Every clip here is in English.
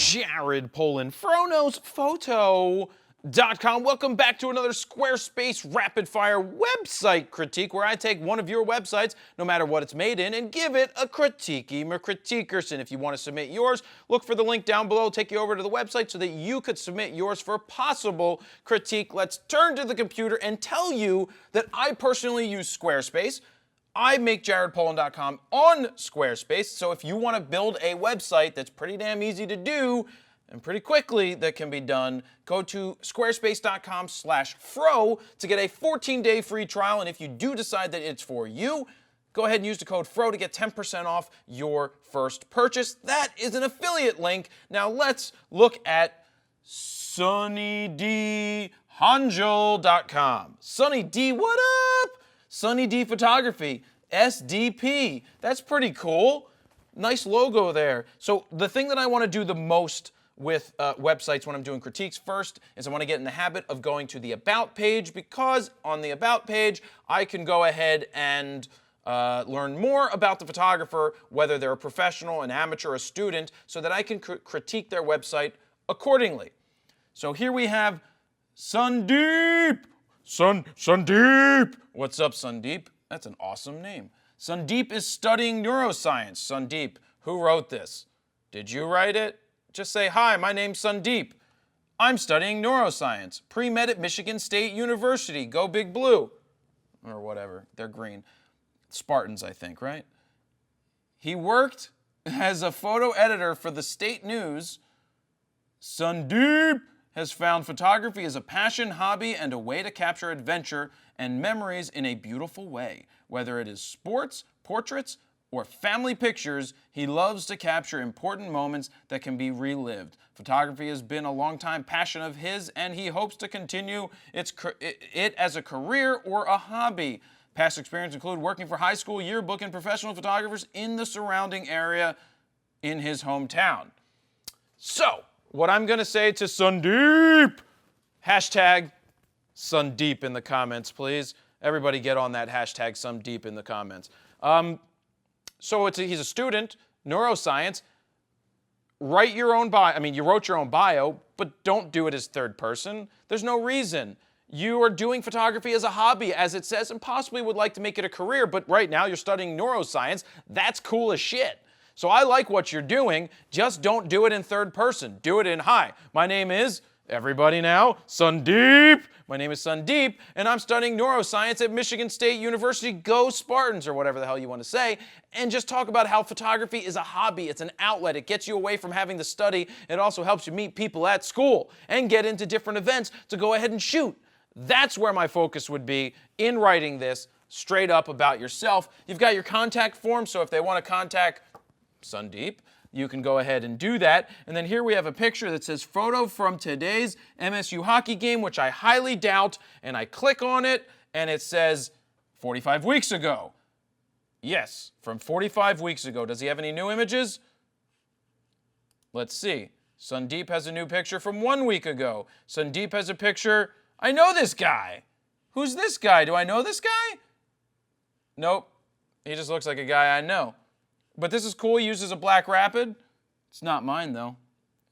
Jared Polin, FroKnowsPhoto.com. Welcome back to another Squarespace rapid fire website critique where I take one of your websites, no matter what it's made in, and give it a critiquerson. If you want to submit yours, look for the link down below, take you over to the website so that you could submit yours for possible critique. Let's turn to the computer and tell you that I personally use Squarespace. I make jaredpolin.com on Squarespace, so if you want to build a website that's pretty damn easy to do and pretty quickly that can be done, go to squarespace.com/fro to get a 14-day free trial, and if you do decide that it's for you, go ahead and use the code FRO to get 10% off your first purchase. That is an affiliate link. Now let's look at sunnydhanjel.com. Sunny D, what up? Sunny D Photography, SDP. That's pretty cool. Nice logo there. So the thing that I want to do the most with websites when I'm doing critiques first is I want to get in the habit of going to the About page, because on the About page I can go ahead and learn more about the photographer, whether they're a professional, an amateur, a student, so that I can critique their website accordingly. So here we have Sandeep. Sandeep! What's up, Sandeep? That's an awesome name. Sandeep is studying neuroscience. Sandeep, who wrote this? Did you write it? Just say, hi, my name's Sandeep. I'm studying neuroscience. Pre-med at Michigan State University. Go Big Blue. Or whatever. They're green. Spartans, I think, right? He worked as a photo editor for the state news. Sandeep has found photography as a passion, hobby, and a way to capture adventure and memories in a beautiful way. Whether it is sports, portraits, or family pictures, he loves to capture important moments that can be relived. Photography has been a long-time passion of his, and he hopes to continue it as a career or a hobby. Past experience include working for high school, yearbook, and professional photographers in the surrounding area in his hometown. So, what I'm going to say to Sandeep, hashtag Sandeep in the comments, please. Everybody get on that hashtag Sandeep in the comments. So he's a student, neuroscience. Write your own bio. I mean, you wrote your own bio, but don't do it as third person. There's no reason. You are doing photography as a hobby, as it says, and possibly would like to make it a career, but right now you're studying neuroscience. That's cool as shit. So I like what you're doing, just don't do it in third person. Do it in, hi, my name is, everybody now, Sandeep. My name is Sandeep, and I'm studying neuroscience at Michigan State University. Go Spartans, or whatever the hell you want to say, and just talk about how photography is a hobby. It's an outlet. It gets you away from having to study. It also helps you meet people at school and get into different events to go ahead and shoot. That's where my focus would be in writing this straight up about yourself. You've got your contact form, so if they want to contact Sandeep, you can go ahead and do that. And then here we have a picture that says photo from today's MSU hockey game, which I highly doubt, and I click on it and it says 45 weeks ago. Yes, from 45 weeks ago. Does he have any new images? Let's see. Sandeep has a new picture from 1 week ago. Sandeep has a picture. I know this guy. Who's this guy? Do I know this guy? Nope. He just looks like a guy I know. But this is cool. He uses a black rapid. It's not mine, though.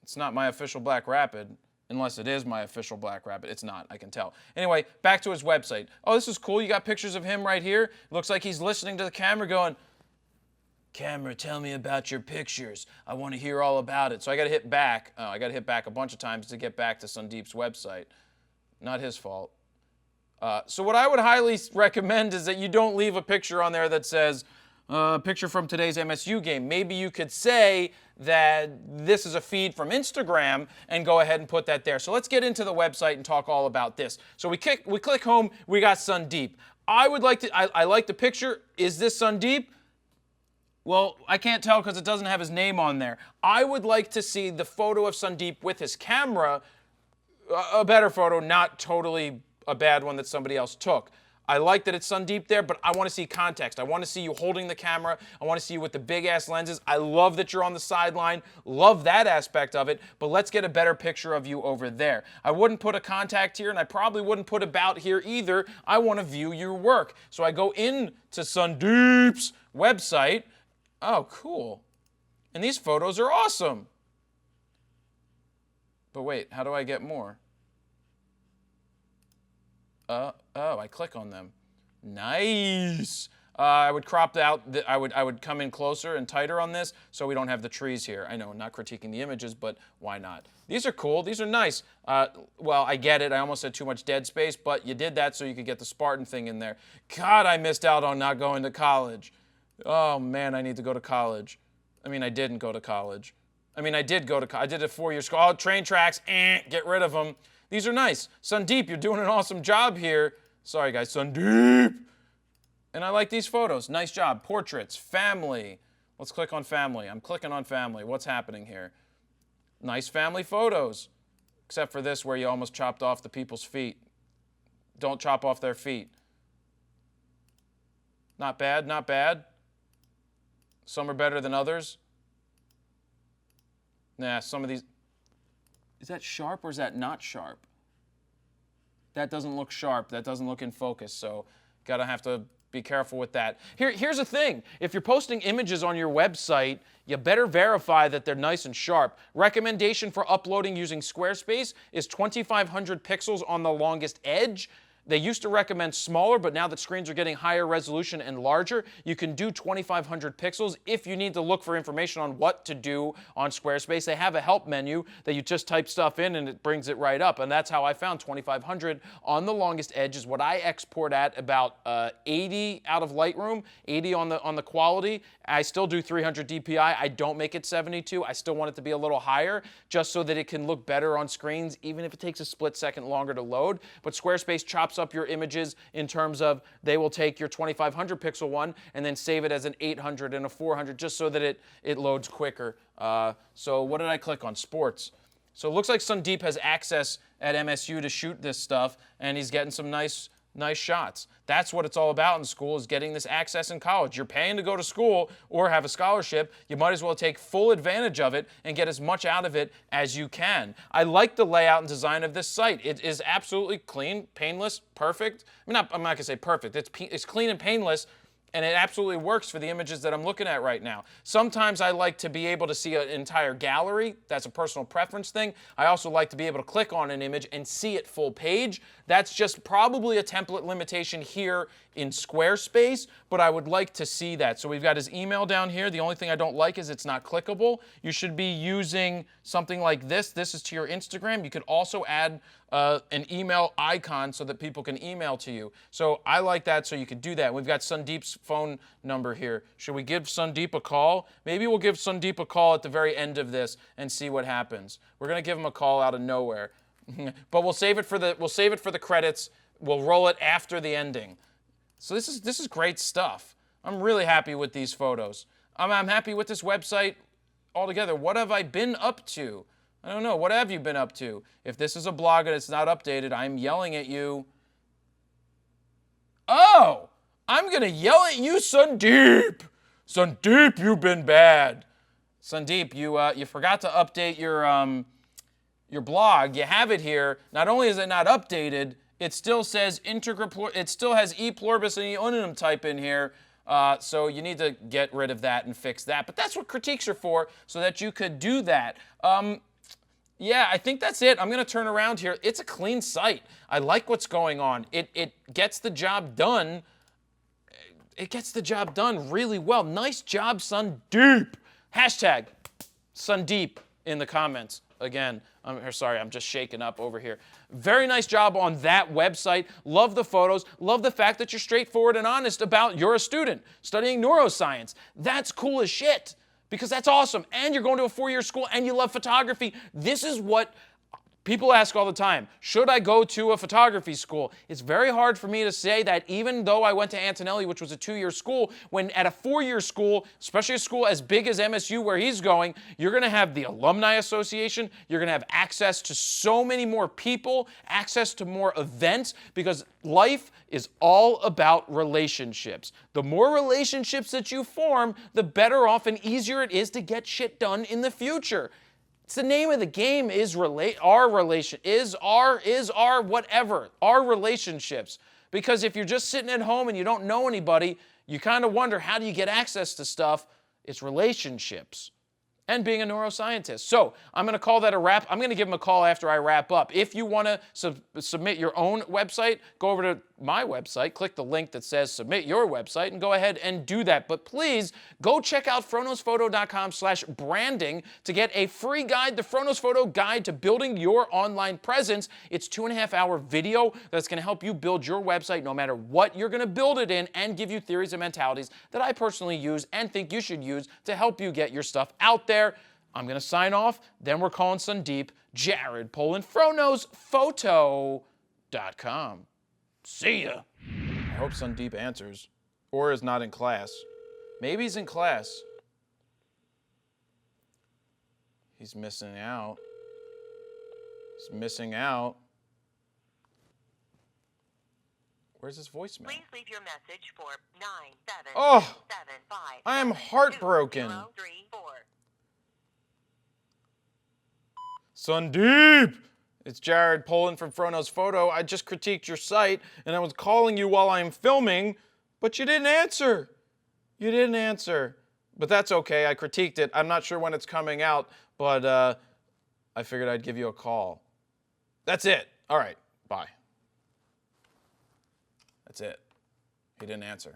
It's not my official black rapid, unless it is my official black rapid. It's not, I can tell. Anyway, back to his website. Oh, this is cool. You got pictures of him right here. It looks like he's listening to the camera going, camera, tell me about your pictures. I want to hear all about it. So I got to hit back. I got to hit back a bunch of times to get back to Sandeep's website. Not his fault. So what I would highly recommend is that you don't leave a picture on there that says, picture from today's MSU game. Maybe you could say that this is a feed from Instagram and go ahead and put that there. So let's get into the website and talk all about this. So we click home, we got Sandeep. I like the picture. Is this Sandeep? Well, I can't tell because it doesn't have his name on there. I would like to see the photo of Sandeep with his camera, a better photo, not totally a bad one that somebody else took. I like that it's Sandeep there, but I want to see context. I want to see you holding the camera. I want to see you with the big-ass lenses. I love that you're on the sideline. Love that aspect of it, but let's get a better picture of you over there. I wouldn't put a contact here, and I probably wouldn't put about here either. I want to view your work. So I go into Sandeep's website. Oh, cool. And these photos are awesome. But wait, how do I get more? Oh, I click on them. Nice. I would crop out. I would come in closer and tighter on this so we don't have the trees here. I know, not critiquing the images, but why not? These are cool. These are nice. Well, I get it. I almost said too much dead space, but you did that so you could get the Spartan thing in there. God, I missed out on not going to college. Oh man, I need to go to college. I mean, I didn't go to college. I mean, I did go to college. I did a 4-year school. Oh, train tracks, get rid of them. These are nice. Sandeep, you're doing an awesome job here. Sorry, guys. Sandeep. And I like these photos. Nice job. Portraits, family. Let's click on family. I'm clicking on family. What's happening here? Nice family photos. Except for this where you almost chopped off the people's feet. Don't chop off their feet. Not bad, not bad. Some are better than others. Nah, some of these... Is that sharp or is that not sharp? That doesn't look sharp. That doesn't look in focus, so gotta have to be careful with that. Here's the thing. If you're posting images on your website, you better verify that they're nice and sharp. Recommendation for uploading using Squarespace is 2,500 pixels on the longest edge. They used to recommend smaller, but now that screens are getting higher resolution and larger, you can do 2,500 pixels if you need to look for information on what to do on Squarespace. They have a help menu that you just type stuff in and it brings it right up. And that's how I found 2,500 on the longest edge is what I export at about 80 out of Lightroom, 80 on the quality. I still do 300 DPI. I don't make it 72. I still want it to be a little higher just so that it can look better on screens, even if it takes a split second longer to load. But Squarespace chops up your images in terms of they will take your 2,500 pixel one and then save it as an 800 and a 400 just so that it loads quicker. So what did I click on? Sports. So it looks like Sandeep has access at MSU to shoot this stuff, and he's getting some nice shots. That's what it's all about in school, is getting this access in college. You're paying to go to school or have a scholarship. You might as well take full advantage of it and get as much out of it as you can. I like the layout and design of this site. It is absolutely clean, painless, perfect. I'm not going to say perfect. It's clean and painless, and it absolutely works for the images that I'm looking at right now. Sometimes I like to be able to see an entire gallery. That's a personal preference thing. I also like to be able to click on an image and see it full page. That's just probably a template limitation here in Squarespace, but I would like to see that. So we've got his email down here. The only thing I don't like is it's not clickable. You should be using something like this. This is to your Instagram. You could also add an email icon so that people can email to you. So I like that, so you could do that. We've got Sandeep's phone number here. Should we give Sandeep a call? Maybe we'll give Sandeep a call at the very end of this and see what happens. We're going to give him a call out of nowhere. But we'll save it for the credits. We'll roll it after the ending. So this is great stuff. I'm really happy with these photos. I'm happy with this website altogether. What have I been up to? I don't know. What have you been up to? If this is a blog and it's not updated, I'm yelling at you. Oh! I'm going to yell at you, Sandeep! Sandeep, you've been bad. Sandeep, you forgot to update your blog. You have it here. Not only is it not updated, it still says it still has e pluribus and e unum type in here. So you need to get rid of that and fix that. But that's what critiques are for, so that you could do that. Yeah, I think that's it. I'm going to turn around here. It's a clean site. I like what's going on. It gets the job done. It gets the job done really well. Nice job, Sandeep. Hashtag Sandeep in the comments. Again, I'm sorry, I'm just shaking up over here. Very nice job on that website. Love the photos. Love the fact that you're straightforward and honest about you're a student studying neuroscience. That's cool as shit, because that's awesome. And you're going to a 4-year school and you love photography. This is what people ask all the time. Should I go to a photography school? It's very hard for me to say that, even though I went to Antonelli, which was a 2-year school, when at a 4-year school, especially a school as big as MSU where he's going, you're going to have the Alumni Association. You're going to have access to so many more people, access to more events, because life is all about relationships. The more relationships that you form, the better off and easier it is to get shit done in the future. It's the name of the game, is our relationships. Because if you're just sitting at home and you don't know anybody, you kind of wonder, how do you get access to stuff? It's relationships. and being a neuroscientist. So I'm going to call that a wrap. I'm going to give him a call after I wrap up. If you want to submit your own website, go over to my website, click the link that says submit your website, and go ahead and do that. But please go check out froknosphoto.com/branding to get a free guide, the Froknos Photo Guide to Building Your Online Presence. It's 2.5-hour video that's going to help you build your website no matter what you're going to build it in, and give you theories and mentalities that I personally use and think you should use to help you get your stuff out there. I'm going to sign off. Then we're calling Sandeep, Jared, Polin, froknosphoto.com. See ya. I hope Sandeep answers. Or is not in class. Maybe he's in class. He's missing out. He's missing out. Where's his voicemail? Please leave your message for 97775. I am heartbroken. Sandeep! It's Jared Polin from Froknos Photo. I just critiqued your site, and I was calling you while I'm filming, but you didn't answer. You didn't answer. But that's okay. I critiqued it. I'm not sure when it's coming out, but I figured I'd give you a call. That's it. All right. Bye. That's it. He didn't answer.